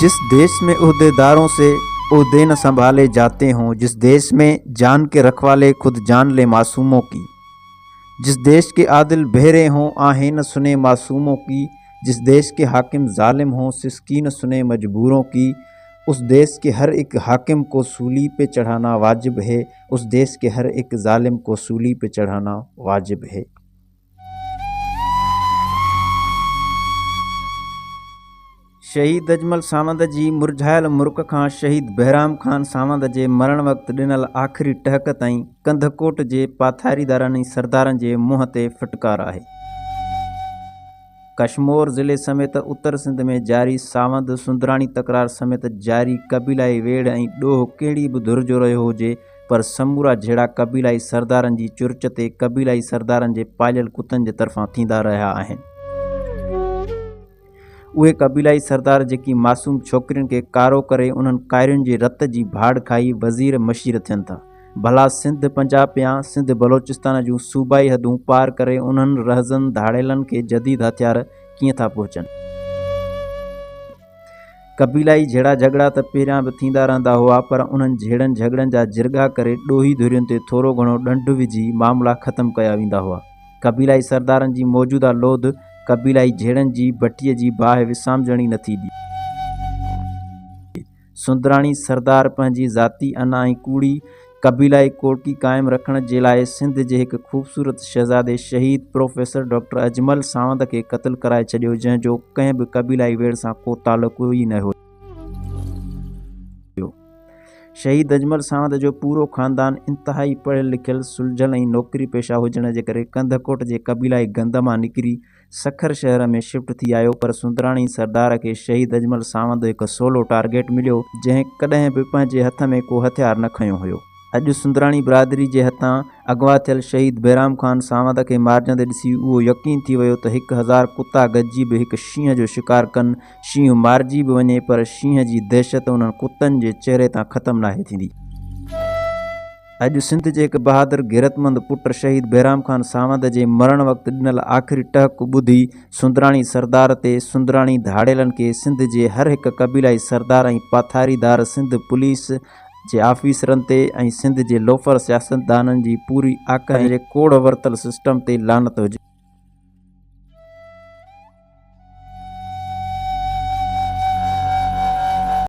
जिस देश में ओहदेदारों से ओहदे न संभाले जाते हों, जिस देश में जान के रखवाले खुद जान ले मासूमों की, जिस देश के आदिल बहरे हों आहें न सुने मासूमों की, जिस देश के हाकिम जालिम हों सिसकी न सुने मजबूरों की, उस देश के हर एक हाकिम को सूली पे चढ़ाना वाजिब है, उस देश के हर एक जालिम को सूली पे चढ़ाना वाजिब है। शहीद अजमल सावंत जी मुरझायल मुल्क खां शहीद बहराम खान सावंत जे मरण वक़्तु ॾिनल आख़िरी टहक ताईं कंधकोट जे पाथारीदारनि ऐं सरदारनि जे मुंहं ते फटकार आहे। कश्मीर ज़िले समेत उत्तर सिंध में जारी सावंत सुंदराणी तकरार समेत जारी कबीलाई वेड़ ऐं ॾोह कहिड़ी बि धुर जो रहियो हुजे, पर समूरा जहिड़ा कबीलाई सरदारनि जी चुर्च ते कबीलाई सरदारनि जे पालियल कुतनि जे तरफ़ां थींदा रहिया आहिनि। उहे कबीलाई सरदार जेकी मासूम छोकिरियुनि खे कारो करे उन्हनि कायरियुनि जे रत जी भाड़ खाई वज़ीर मशीर थियनि था, भला सिंध पंजाब या सिंध बलोचिस्तान जूं सूबाई हदूं पार करे उन्हनि रहज़न धाड़ेलनि खे जदीद हथियार कीअं था पहुचनि। कबीलाई जहिड़ा झगड़ा त पहिरियां बि थींदा रहंदा हुआ, पर उन्हनि जहिड़नि झगड़नि जा जिरगा करे ॾोही धुरियुनि ते थोरो घणो ॾंडु विझी मामला ख़तमु कया वेंदा हुआ। कबीलाई सरदारनि जी मौजूदा लोध कबीलाई जहिड़नि जी भटीअ जी बाहि विसामजणी नथी ॾिए। सुंदराणी सरदार पंहिंजी ज़ाती अना ऐं कूड़ी कबीलाई कोड़की क़ाइमु रखण जे लाइ सिंध जे हिकु ख़ूबसूरत शहज़ादे शहीद प्रोफेसर डॉक्टर अजमल सावंत खे क़त्ल कराए छॾियो, जंहिंजो कंहिं बि कबीलाई वेड़ सां को तालुक़ु ई न हो। शहीद अजमल सावंत जो पूरो ख़ानदान इंतहाई पढ़ियल लिखियल सुलझल ऐं नौकरी पेशा हुजण जे करे कंधकोट जे कबीलाई गंद मां निकिरी सखर शहर में शिफ्ट थी आयो, पर सुंदराणी सरदार खे शहीद अजमल सावंत हिकु सोलो टारगेट मिलियो, जंहिं कॾहिं बि पंहिंजे हथ में को हथियार न खयो हुयो। अॼु सुंदराणी बिरादरी जे हथां अगवा थियल शहीद बहराम खान सावंत खे मारजंदे ॾिसी उहो यकीन थी वियो त 1000 कुता गॾिजी बि हिकु शींहं जो शिकार कनि, शींहं मारिजी बि वञे, पर शींहं जी दहशत उन्हनि कुतनि जे चेहरे तां ख़तमु नाहे थींदी। अॼु सिंध जे हिकु बहादुर ग़ैरतमंद पुट शहीद बहराम खान सावंत जे मरण वक़्तु ॾिनल आख़िरी टहक ॿुधी सुंदराणी सरदार ते सुंदराणी धाड़ेलनि खे सिंध जे हर हिकु कबीलाई सरदार ऐं पाथारीदार, सिंध पुलिस जे आफ़ीसरनि ते ऐं सिंध जे लोफर सियासतदाननि जी पूरी आकाश जे कोड़ वरतल सिस्टम ते लानत हुजे।